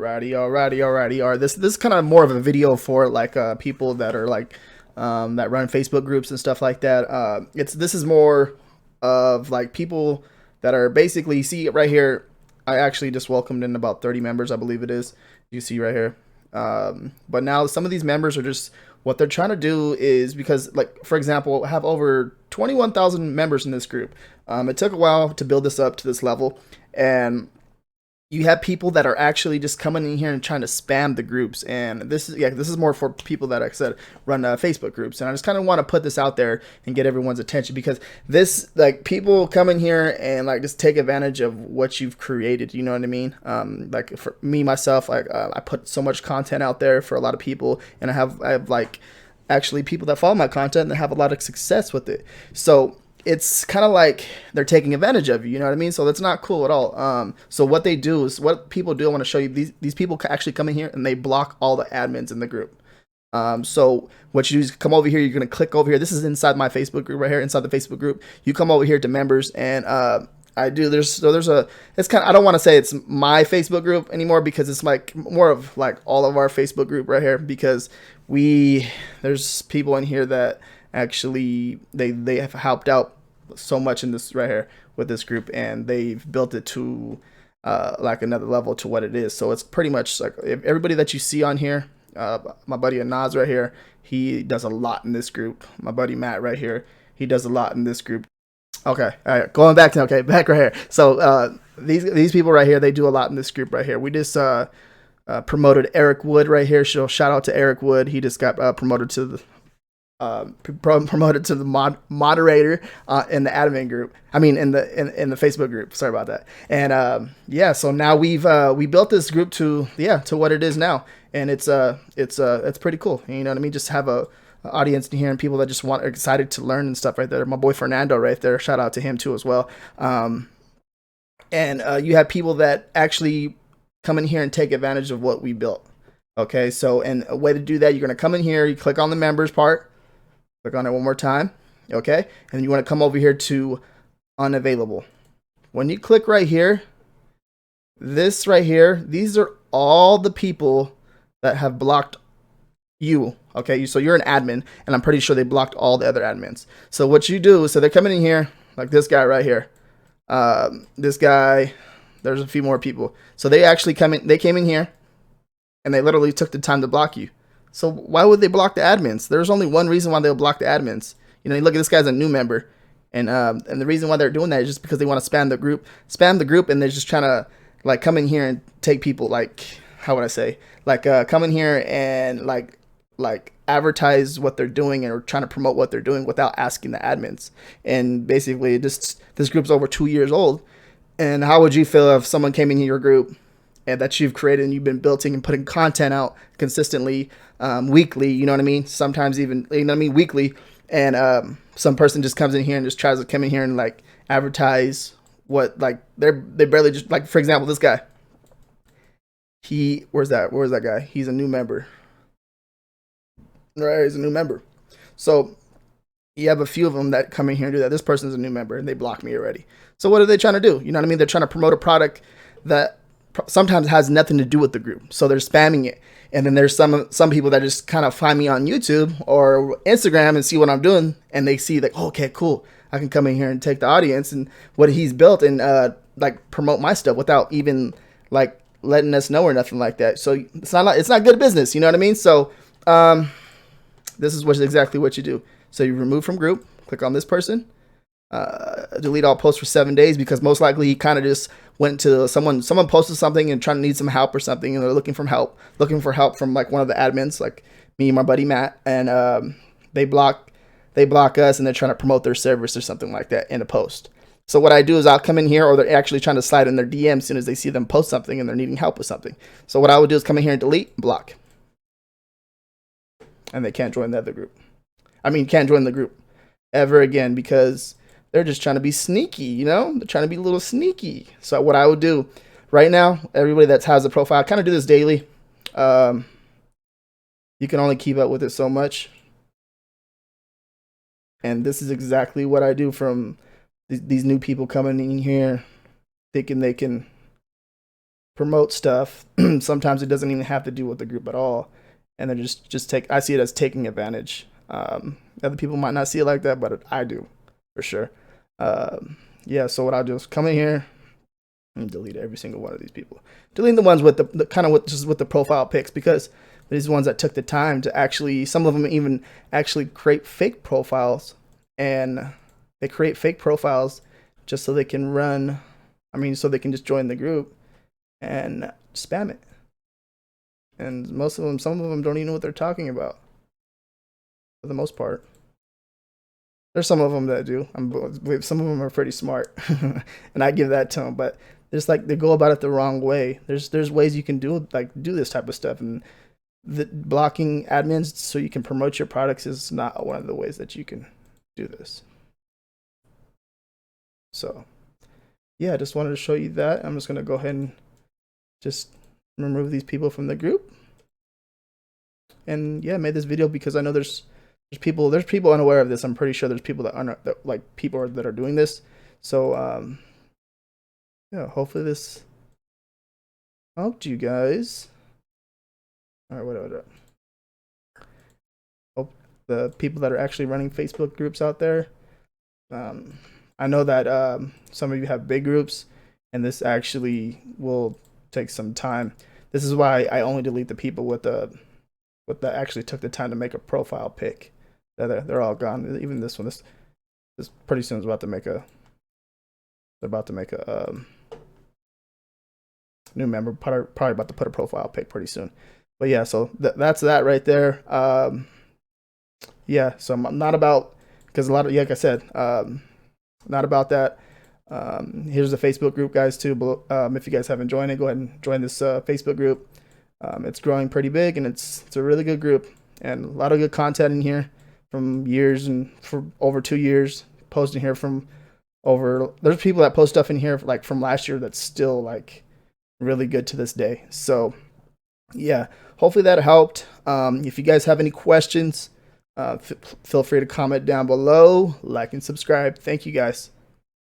Alrighty. This is kind of more of a video for like people that are like that run Facebook groups and stuff like that. This is more of like people that are basically, see right here. I actually just welcomed in about 30 members, I believe it is. You see right here. But now some of these members are just, what they're trying to do is, because like for example, I have over 21,000 members in this group. It took a while to build this up to this level, and you have people that are actually just coming in here and trying to spam the groups. And this is more for people that, like I said, run Facebook groups. And I just kind of want to put this out there and get everyone's attention, because this, like, people come in here and like just take advantage of what you've created. You know what I mean? Like for me myself, like I put so much content out there for a lot of people, and I have like actually people that follow my content and have a lot of success with it. So it's kind of like they're taking advantage of you, you know what I mean? So that's not cool at all. So what they do is, what people do, I want to show you, these people actually come in here and they block all the admins in the group. So what you do is come over here, you're going to click over here. This is inside my Facebook group right here, inside the Facebook group. You come over here to members, and there's a, it's kind of, I don't want to say it's my Facebook group anymore, because it's like more of like all of our Facebook group right here, because there's people in here that actually they have helped out so much in this right here with this group, and they've built it to like another level to what it is. So it's pretty much like everybody that you see on here. My buddy Anaz right here, he does a lot in this group. My buddy Matt right here, he does a lot in this group. Okay, all right, going back to, okay, back right here. So these people right here, they do a lot in this group right here. We just promoted Eric Wood right here. So shout out to Eric Wood. He just got promoted to the moderator in the admin group. I mean, in the Facebook group. Sorry about that. And yeah, so now we built this group to what it is now, and it's pretty cool. You know what I mean? Just have a audience in here, and people that just are excited to learn and stuff right there. My boy Fernando right there. Shout out to him too as well. And you have people that actually come in here and take advantage of what we built. Okay, so, and a way to do that, you're gonna come in here, you click on the members part. Click on it one more time, okay? And you want to come over here to unavailable. When you click right here, this right here, these are all the people that have blocked you, okay? So you're an admin, and I'm pretty sure they blocked all the other admins. So what you do, so they're coming in here, like this guy right here. This guy, there's a few more people. So they actually came in here, and they literally took the time to block you. So why would they block the admins? There's only one reason why they'll block the admins. You know, you look at this guy's a new member, and the reason why they're doing that is just because they want to spam the group, and they're just trying to like come in here and take people, like, how would I say, like come in here and like advertise what they're doing, or trying to promote what they're doing without asking the admins. And basically, this group's over 2 years old. And how would you feel if someone came in your group and that you've created, and you've been building and putting content out consistently, weekly, you know what I mean? Sometimes even, you know what I mean, weekly. And some person just comes in here and just tries to come in here and like advertise what, like, they barely just, like, for example, this guy. Where's that guy? He's a new member. Right, he's a new member. So you have a few of them that come in here and do that. This person's a new member, and they blocked me already. So what are they trying to do? You know what I mean? They're trying to promote a product that sometimes has nothing to do with the group. So they're spamming it. And then there's some people that just kind of find me on YouTube or Instagram and see what I'm doing, and they see like, oh, okay, cool, I can come in here and take the audience and what he's built, and like promote my stuff without even like letting us know or nothing like that. So it's not good business, you know what I mean? So this is exactly what you do. So you remove from group, click on this person, delete all posts for 7 days, because most likely he kind of just went to someone posted something and trying to need some help or something, and they're looking for help from like one of the admins, like me and my buddy Matt, and they block us, and they're trying to promote their service or something like that in a post. So what I do is I'll come in here, or they're actually trying to slide in their DM as soon as they see them post something and they're needing help with something. So what I would do is come in here and delete, block, and they can't join the other group. Can't join the group ever again, because they're just trying to be sneaky, you know? They're trying to be a little sneaky. So what I would do right now, everybody that has a profile, I kind of do this daily. You can only keep up with it so much. And this is exactly what I do from these new people coming in here thinking they can promote stuff. Sometimes it doesn't even have to do with the group at all, and they're just take. I see it as taking advantage. Other people might not see it like that, but I do for sure. Yeah. So what I'll do is come in here and delete every single one of these people. Delete the ones with the kind of with the profile pics, because these ones that took the time to actually, some of them even actually create fake profiles, and they create fake profiles just so they can run. I mean, so they can just join the group and spam it. And most of them, some of them don't even know what they're talking about. For the most part, there's some of them that do. I believe some of them are pretty smart, and I give that to them. But it's like they go about it the wrong way. There's ways you can do this type of stuff, and the blocking admins so you can promote your products is not one of the ways that you can do this. So yeah, I just wanted to show you that. I'm just gonna go ahead and just remove these people from the group. And yeah, I made this video because I know there's people unaware of this. I'm pretty sure there's people that aren't, that like people that are doing this. So yeah, hopefully this helped you guys. All right, whatever. Hope the people that are actually running Facebook groups out there. I know that some of you have big groups, and this actually will take some time. This is why I only delete the people with that actually took the time to make a profile pic. They're all gone. Even this one. This pretty soon is about to make a. They're about to make a new member. Probably about to put a profile pic pretty soon. But yeah, so that's that right there. Yeah, so I'm not about, because a lot of, like I said, not about that. Here's the Facebook group, guys, too. If you guys haven't joined it, go ahead and join this Facebook group. It's growing pretty big, and it's a really good group, and a lot of good content in here from years, and for over 2 years posting here from over. There's people that post stuff in here like from last year that's still like really good to this day. So yeah, hopefully that helped. If you guys have any questions, feel free to comment down below, like and subscribe. Thank you guys.